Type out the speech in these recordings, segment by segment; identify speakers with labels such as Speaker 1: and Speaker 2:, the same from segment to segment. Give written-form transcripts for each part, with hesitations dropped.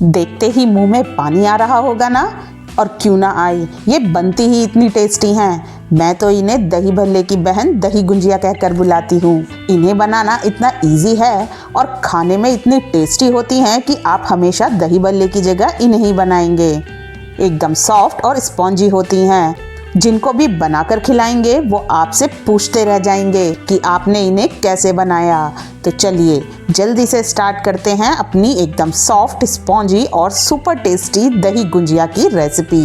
Speaker 1: देखते ही मुंह में पानी आ रहा होगा ना। और क्यों ना आए, ये बनती ही इतनी टेस्टी हैं। मैं तो इन्हें दही भल्ले की बहन दही गुंजिया कहकर बुलाती हूँ। इन्हें बनाना इतना इजी है और खाने में इतनी टेस्टी होती हैं कि आप हमेशा दही भल्ले की जगह इन्हें ही बनाएंगे। एकदम सॉफ्ट और स्पॉन्जी होती हैं। जिनको भी बनाकर खिलाएंगे वो आपसे पूछते रह जाएंगे कि आपने इन्हें कैसे बनाया। तो चलिए जल्दी से स्टार्ट करते हैं अपनी एकदम सॉफ्ट, स्पॉन्जी और सुपर टेस्टी दही गुंजिया की रेसिपी।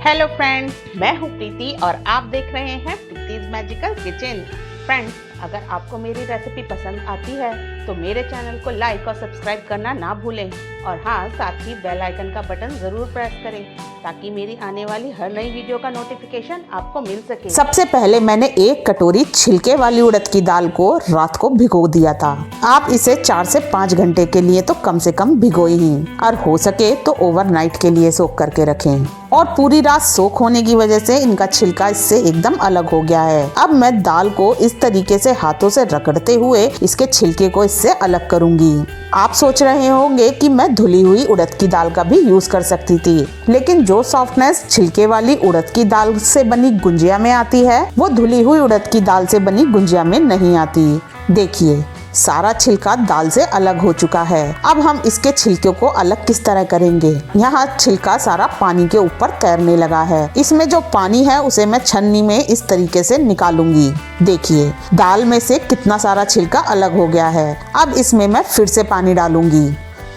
Speaker 2: हेलो फ्रेंड्स, मैं हूँ प्रीति और आप देख रहे हैं प्रीति's मैजिकल किचन। फ्रेंड्स, अगर आपको मेरी रेसिपी पसंद आती है तो मेरे चैनल को लाइक और सब्सक्राइब करना ना भूलें और हाँ, साथ ही बेल आइकन का बटन ज़रूर प्रेस करें ताकि मेरी आने वाली हर नई वीडियो का नोटिफिकेशन आपको मिल सके।
Speaker 1: सबसे पहले मैंने 1 कटोरी छिलके वाली उड़द की दाल को रात को भिगो दिया था। आप इसे 4 से 5 घंटे के लिए तो कम से कम भिगोई ही, और हो सके तो ओवरनाइट के लिए सोख करके रखें। और पूरी रात सोख होने की वजह से इनका छिलका इससे एकदम अलग हो गया है। अब मैं दाल को इस तरीके से हाथों से रगड़ते हुए इसके छिलके को इससे अलग करूंगी। आप सोच रहे होंगे कि मैं धुली हुई उड़द की दाल का भी यूज कर सकती थी, लेकिन जो सॉफ्टनेस छिलके वाली उड़द की दाल से बनी गुंजिया में आती है वो धुली हुई उड़द की दाल से बनी गुंजिया में नहीं आती। देखिए, सारा छिलका दाल से अलग हो चुका है। अब हम इसके छिलके को अलग किस तरह करेंगे। यहाँ छिलका सारा पानी के ऊपर तैरने लगा है। इसमें जो पानी है उसे मैं छन्नी में इस तरीके से निकालूंगी। देखिए, दाल में से कितना सारा छिलका अलग हो गया है। अब इसमें मैं फिर से पानी डालूंगी।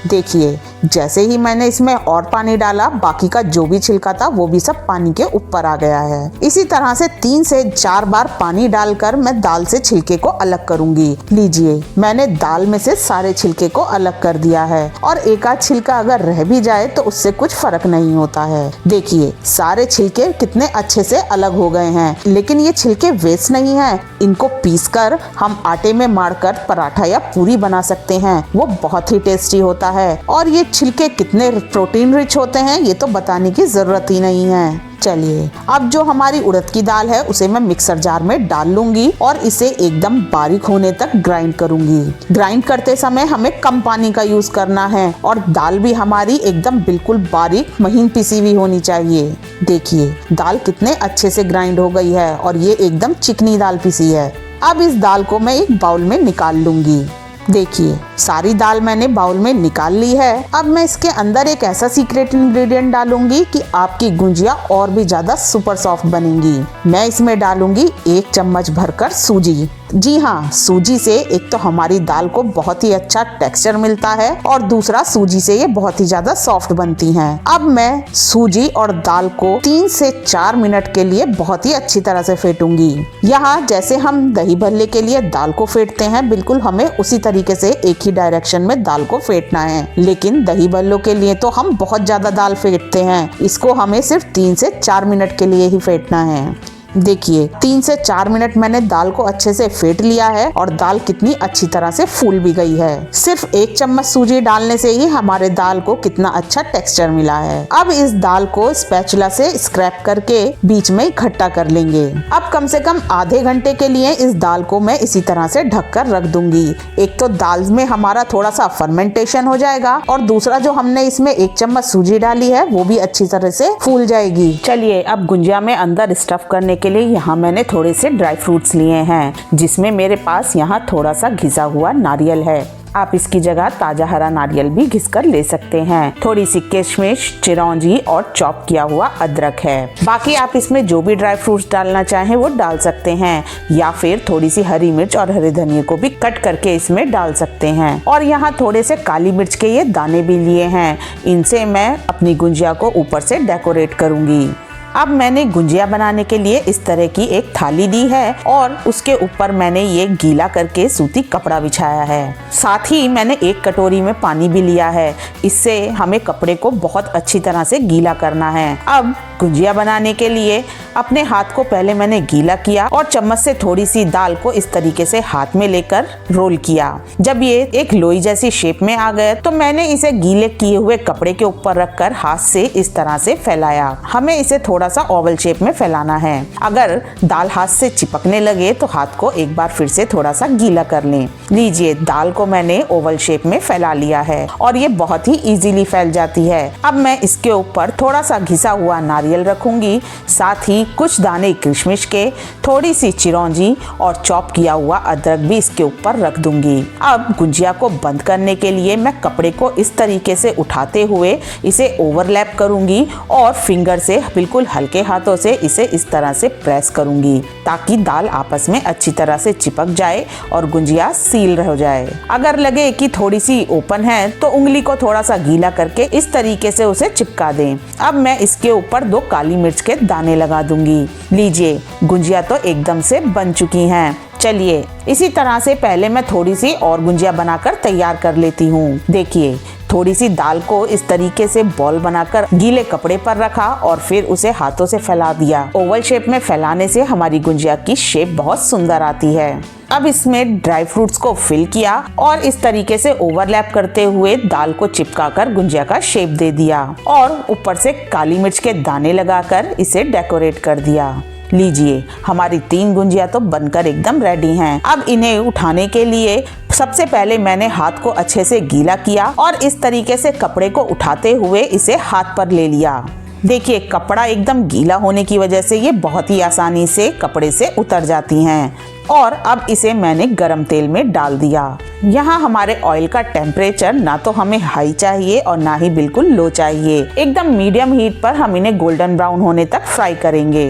Speaker 1: देखिए, जैसे ही मैंने इसमें और पानी डाला, बाकी का जो भी छिलका था वो भी सब पानी के ऊपर आ गया है। इसी तरह से 3 से 4 बार पानी डालकर मैं दाल से छिलके को अलग करूंगी। लीजिए, मैंने दाल में से सारे छिलके को अलग कर दिया है और एक आध छिलका अगर रह भी जाए तो उससे कुछ फर्क नहीं होता है। देखिए, सारे छिलके कितने अच्छे से अलग हो गए हैं। लेकिन ये छिलके वेस्ट नहीं है। इनको पीसकर हम आटे में मारकर पराठा या पूरी बना सकते हैं। वो बहुत ही टेस्टी होता है। और ये छिलके कितने प्रोटीन रिच होते हैं ये तो बताने की जरूरत ही नहीं है। चलिए, अब जो हमारी उड़द की दाल है उसे मैं मिक्सर जार में डाल लूंगी और इसे एकदम बारीक होने तक ग्राइंड करूंगी। ग्राइंड करते समय हमें कम पानी का यूज करना है और दाल भी हमारी एकदम बिल्कुल बारीक महीन पिसी हुई होनी चाहिए। देखिए, दाल कितने अच्छे से ग्राइंड हो गई है और ये एकदम चिकनी दाल पिसी है। अब इस दाल को मैं एक बाउल में निकाल लूंगी। देखिए, सारी दाल मैंने बाउल में निकाल ली है। अब मैं इसके अंदर एक ऐसा सीक्रेट इंग्रेडिएंट डालूंगी कि आपकी गुंजिया और भी ज्यादा सुपर सॉफ्ट बनेंगी। मैं इसमें डालूंगी 1 चम्मच भरकर सूजी। जी हाँ, सूजी से एक तो हमारी दाल को बहुत ही अच्छा टेक्सचर मिलता है और दूसरा सूजी से ये बहुत ही ज्यादा सॉफ्ट बनती हैं। अब मैं सूजी और दाल को 3 से 4 मिनट के लिए बहुत ही अच्छी तरह से फेंटूंगी। यहाँ जैसे हम दही भल्ले के लिए दाल को फेंटते हैं, बिल्कुल हमें उसी तरीके से एक ही डायरेक्शन में दाल को फेंटना है। लेकिन दही भल्लों के लिए तो हम बहुत ज्यादा दाल फेंटते हैं। इसको हमें सिर्फ 3 से 4 मिनट के लिए ही फेंटना है। देखिए, 3 से 4 मिनट मैंने दाल को अच्छे से फेंट लिया है और दाल कितनी अच्छी तरह से फूल भी गई है। सिर्फ 1 चम्मच सूजी डालने से ही हमारे दाल को कितना अच्छा टेक्सचर मिला है। अब इस दाल को स्पैचुला से स्क्रैप करके बीच में इकट्ठा कर लेंगे। अब कम से कम आधे घंटे के लिए इस दाल को मैं इसी तरह से ढककर रख दूंगी। एक तो दाल में हमारा थोड़ा सा फर्मेंटेशन हो जाएगा और दूसरा जो हमने इसमें 1 चम्मच सूजी डाली है वो भी अच्छी तरह से फूल जाएगी। चलिए, अब गुंजिया में अंदर स्टफ करने के लिए यहाँ मैंने थोड़े से ड्राई फ्रूट्स लिए हैं, जिसमें मेरे पास यहाँ थोड़ा सा घिसा हुआ नारियल है। आप इसकी जगह ताजा हरा नारियल भी घिसकर ले सकते हैं। थोड़ी सी किशमिश, चिरौंजी और चॉप किया हुआ अदरक है। बाकी आप इसमें जो भी ड्राई फ्रूट्स डालना चाहें वो डाल सकते हैं, या फिर थोड़ी सी हरी मिर्च और हरे धनिये को भी कट करके इसमें डाल सकते हैं। और यहाँ थोड़े से काली मिर्च के ये दाने भी लिए हैं। इनसे मैं अपनी गुंजिया को ऊपर से डेकोरेट करूंगी। अब मैंने गुंजिया बनाने के लिए इस तरह की एक थाली ली है और उसके ऊपर मैंने ये गीला करके सूती कपड़ा बिछाया है। साथ ही मैंने 1 कटोरी में पानी भी लिया है। इससे हमें कपड़े को बहुत अच्छी तरह से गीला करना है। अब गुंजिया बनाने के लिए अपने हाथ को पहले मैंने गीला किया और चम्मच से थोड़ी सी दाल को इस तरीके से हाथ में लेकर रोल किया। जब ये एक लोई जैसी शेप में आ गए तो मैंने इसे गीले किए हुए कपड़े के ऊपर रखकर हाथ से इस तरह से फैलाया। हमें इसे थोड़ा सा ओवल शेप में फैलाना है। अगर दाल हाथ से चिपकने लगे तो हाथ को एक बार फिर से थोड़ा सा गीला कर लें। लीजिए, दाल को मैंने ओवल शेप में फैला लिया है और ये बहुत ही इजीली फैल जाती है। अब मैं इसके ऊपर थोड़ा सा घिसा हुआ नारियल रखूंगी, साथ ही कुछ दाने किशमिश के, थोड़ी सी चिरौंजी और चॉप किया हुआ अदरक भी इसके ऊपर रख दूंगी। अब गुंजिया को बंद करने के लिए मैं कपड़े को इस तरीके से उठाते हुए इसे ओवरलैप करूंगी और फिंगर से बिल्कुल हल्के हाथों से इसे इस तरह से प्रेस करूंगी ताकि दाल आपस में अच्छी तरह से चिपक जाए और गुंजिया सील हो जाए। अगर लगे कि थोड़ी सी ओपन है तो उंगली को थोड़ा सा गीला करके इस तरीके से उसे चिपका दें। अब मैं इसके ऊपर 2 काली मिर्च के दाने लगा दूंगी। लीजिए, गुंजिया तो एकदम से बन चुकी हैं। चलिए, इसी तरह से पहले मैं थोड़ी सी और गुंजिया बनाकर तैयार कर लेती हूँ। देखिए, थोड़ी सी दाल को इस तरीके से बॉल बनाकर गीले कपड़े पर रखा और फिर उसे हाथों से फैला दिया। ओवल शेप में फैलाने से हमारी गुंजिया की शेप बहुत सुंदर आती है। अब इसमें ड्राई फ्रूट्स को फिल किया और इस तरीके से ओवरलैप करते हुए दाल को चिपकाकर गुंजिया का शेप दे दिया और ऊपर से काली मिर्च के दाने लगाकर इसे डेकोरेट कर दिया। लीजिए, हमारी 3 गुंजिया तो बनकर एकदम रेडी हैं। अब इन्हें उठाने के लिए सबसे पहले मैंने हाथ को अच्छे से गीला किया और इस तरीके से कपड़े को उठाते हुए इसे हाथ पर ले लिया। देखिए, कपड़ा एकदम गीला होने की वजह से ये बहुत ही आसानी से कपड़े से उतर जाती हैं। और अब इसे मैंने गरम तेल में डाल दिया। यहाँ हमारे ऑयल का टेम्परेचर ना तो हमें हाई चाहिए और ना ही बिल्कुल लो चाहिए। एकदम मीडियम हीट पर हम इन्हें गोल्डन ब्राउन होने तक फ्राई करेंगे।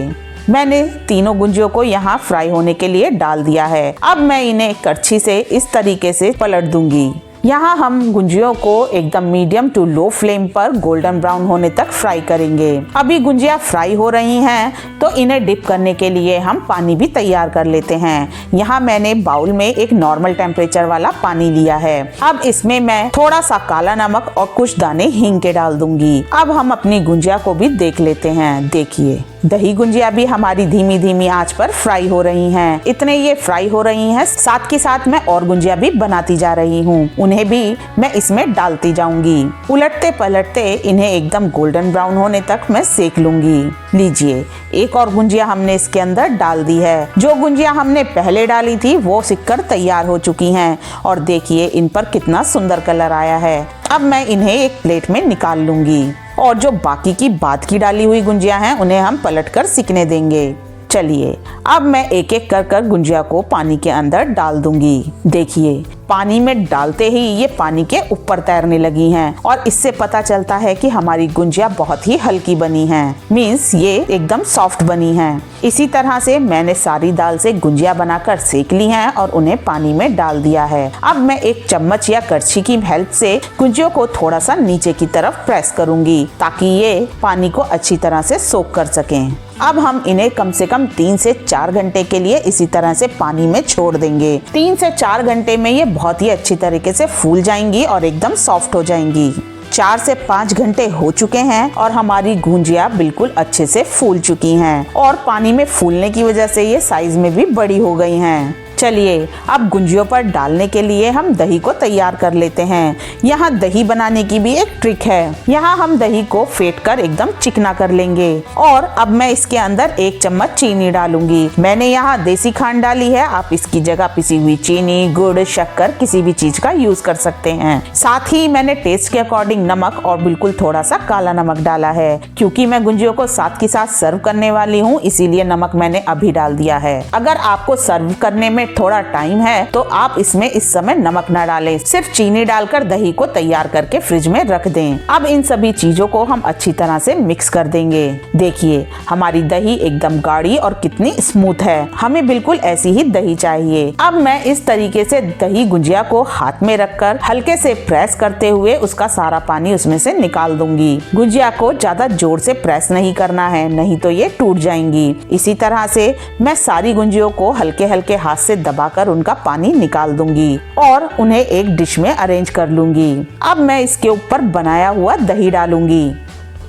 Speaker 1: मैंने तीनों गुंजियों को यहाँ फ्राई होने के लिए डाल दिया है। अब मैं इन्हें करछी से इस तरीके से पलट दूंगी। यहाँ हम गुंजियों को एकदम मीडियम टू लो फ्लेम पर गोल्डन ब्राउन होने तक फ्राई करेंगे। अभी गुंजिया फ्राई हो रही हैं तो इन्हें डिप करने के लिए हम पानी भी तैयार कर लेते हैं। यहाँ मैंने बाउल में एक नॉर्मल टेम्परेचर वाला पानी लिया है। अब इसमें मैं थोड़ा सा काला नमक और कुछ दाने हींग के डाल दूंगी। अब हम अपनी गुंजिया को भी देख लेते हैं। देखिए, दही गुंजिया भी हमारी धीमी धीमी आंच पर फ्राई हो रही हैं। इतने ये फ्राई हो रही हैं, साथ के साथ मैं और गुंजिया भी बनाती जा रही हूँ। उन्हें भी मैं इसमें डालती जाऊंगी। उलटते पलटते इन्हें एकदम गोल्डन ब्राउन होने तक मैं सेक लूंगी। लीजिए, एक और गुंजिया हमने इसके अंदर डाल दी है। जो गुंजिया हमने पहले डाली थी वो सिककर तैयार हो चुकी हैं और देखिए इन पर कितना सुंदर कलर आया है। अब मैं इन्हें एक प्लेट में निकाल लूंगी और जो बाकी की बाद की डाली हुई गुंजिया हैं उन्हें हम पलटकर सिकने देंगे। चलिए, अब मैं एक एक कर गुंजिया को पानी के अंदर डाल दूंगी। देखिए, पानी में डालते ही ये पानी के ऊपर तैरने लगी हैं और इससे पता चलता है कि हमारी गुंजिया बहुत ही हल्की बनी हैं। मीन्स ये एकदम सॉफ्ट बनी हैं। इसी तरह से मैंने सारी दाल से गुंजिया बनाकर सेक ली हैं और उन्हें पानी में डाल दिया है। अब मैं एक चम्मच या करछी की हेल्प से गुंजियों को थोड़ा सा नीचे की तरफ प्रेस करूंगी ताकि ये पानी को अच्छी तरह से सोक कर सकें। अब हम इन्हें कम से कम 3 से 4 घंटे के लिए इसी तरह से पानी में छोड़ देंगे। 3 से 4 घंटे में ये बहुत ही अच्छी तरीके से फूल जाएंगी और एकदम सॉफ्ट हो जाएंगी। 4 से 5 घंटे हो चुके हैं और हमारी गुंजिया बिल्कुल अच्छे से फूल चुकी हैं और पानी में फूलने की वजह से ये साइज में भी बड़ी हो गई हैं। चलिए, अब गुंजियों पर डालने के लिए हम दही को तैयार कर लेते हैं। यहाँ दही बनाने की भी एक ट्रिक है। यहाँ हम दही को फेंट कर एकदम चिकना कर लेंगे और अब मैं इसके अंदर 1 चम्मच चीनी डालूंगी। मैंने यहाँ देसी खांड डाली है। आप इसकी जगह पिसी हुई चीनी, गुड़, शक्कर किसी भी चीज का यूज कर सकते हैं। साथ ही मैंने टेस्ट के अकॉर्डिंग नमक और बिल्कुल थोड़ा सा काला नमक डाला है। क्योंकि मैं गुंजियों को साथ के साथ सर्व करने वाली हूँ, इसीलिए नमक मैंने अभी डाल दिया है। अगर आपको सर्व करने में थोड़ा टाइम है तो आप इसमें इस समय नमक ना डालें, सिर्फ चीनी डालकर दही को तैयार करके फ्रिज में रख दें। अब इन सभी चीजों को हम अच्छी तरह से मिक्स कर देंगे। देखिए, हमारी दही एकदम गाढ़ी और कितनी स्मूथ है। हमें बिल्कुल ऐसी ही दही चाहिए। अब मैं इस तरीके से दही गुंजिया को हाथ में रखकर हल्के से प्रेस करते हुए उसका सारा पानी उसमें से निकाल दूंगी। गुंजिया को ज्यादा जोर से प्रेस नहीं करना है, नहीं तो ये टूट जाएंगी। इसी तरह से मैं सारी गुंजियों को हल्के हल्के हाथ से दबाकर उनका पानी निकाल दूंगी और उन्हें एक डिश में अरेंज कर लूंगी। अब मैं इसके ऊपर बनाया हुआ दही डालूंगी।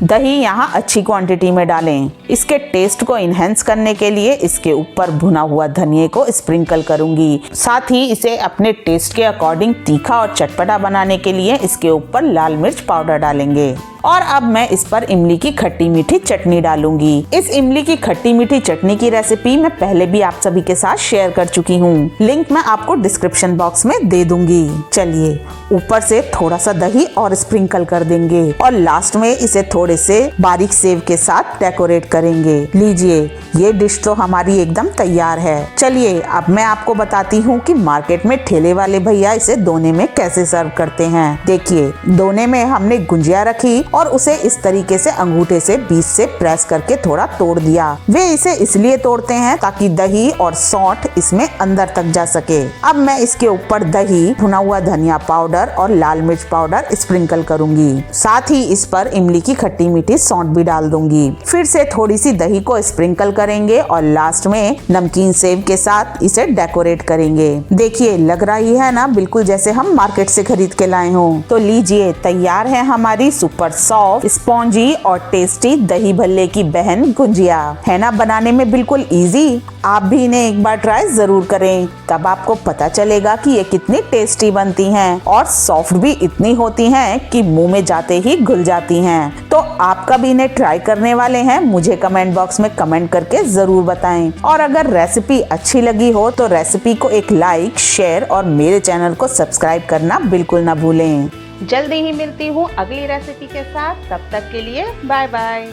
Speaker 1: दही यहाँ अच्छी क्वांटिटी में डालें। इसके टेस्ट को इनहेंस करने के लिए इसके ऊपर भुना हुआ धनिये को स्प्रिंकल करूंगी। साथ ही इसे अपने टेस्ट के अकॉर्डिंग तीखा और चटपटा बनाने के लिए इसके ऊपर लाल मिर्च पाउडर डालेंगे। और अब मैं इस पर इमली की खट्टी मीठी चटनी डालूंगी। इस इमली की खट्टी मीठी चटनी की रेसिपी मैं पहले भी आप सभी के साथ शेयर कर चुकी हूँ, लिंक मैं आपको डिस्क्रिप्शन बॉक्स में दे दूंगी। चलिए ऊपर से थोड़ा सा दही और स्प्रिंकल कर देंगे और लास्ट में इसे थोड़े से बारीक सेव के साथ डेकोरेट करेंगे। लीजिए ये डिश तो हमारी एकदम तैयार है। चलिए अब मैं आपको बताती हूँ कि मार्केट में ठेले वाले भैया इसे दोने में कैसे सर्व करते हैं। देखिए दोने में हमने गुंजिया रखी और उसे इस तरीके से अंगूठे से बीच से प्रेस करके थोड़ा तोड़ दिया। वे इसे इसलिए तोड़ते हैं ताकि दही और सौंठ इसमें अंदर तक जा सके। अब मैं इसके ऊपर दही, भुना हुआ धनिया पाउडर और लाल मिर्च पाउडर स्प्रिंकल करूंगी। साथ ही इस पर इमली की खट्टी मीठी सौंठ भी डाल दूंगी। फिर से थोड़ी सी दही को स्प्रिंकल करेंगे और लास्ट में नमकीन सेव के साथ इसे डेकोरेट करेंगे। देखिए लग रही है ना बिल्कुल जैसे हम मार्केट से खरीद के लाए हों। तो लीजिए तैयार है हमारी सुपर सॉफ्ट, स्पॉन्जी और टेस्टी दही भल्ले की बहन गुंजिया। है ना बनाने में बिल्कुल इजी। आप भी इन्हें एक बार ट्राई जरूर करें, तब आपको पता चलेगा कि ये कितनी टेस्टी बनती हैं और सॉफ्ट भी इतनी होती हैं कि मुंह में जाते ही घुल जाती हैं। तो आप कब इन्हें ट्राई करने वाले हैं मुझे कमेंट बॉक्स में कमेंट करके जरूर बताएं। और अगर रेसिपी अच्छी लगी हो तो रेसिपी को एक लाइक, शेयर और मेरे चैनल को सब्सक्राइब करना बिल्कुल ना भूलें।
Speaker 2: जल्दी ही मिलती हूँ अगली रेसिपी के साथ, तब तक के लिए बाय बाय।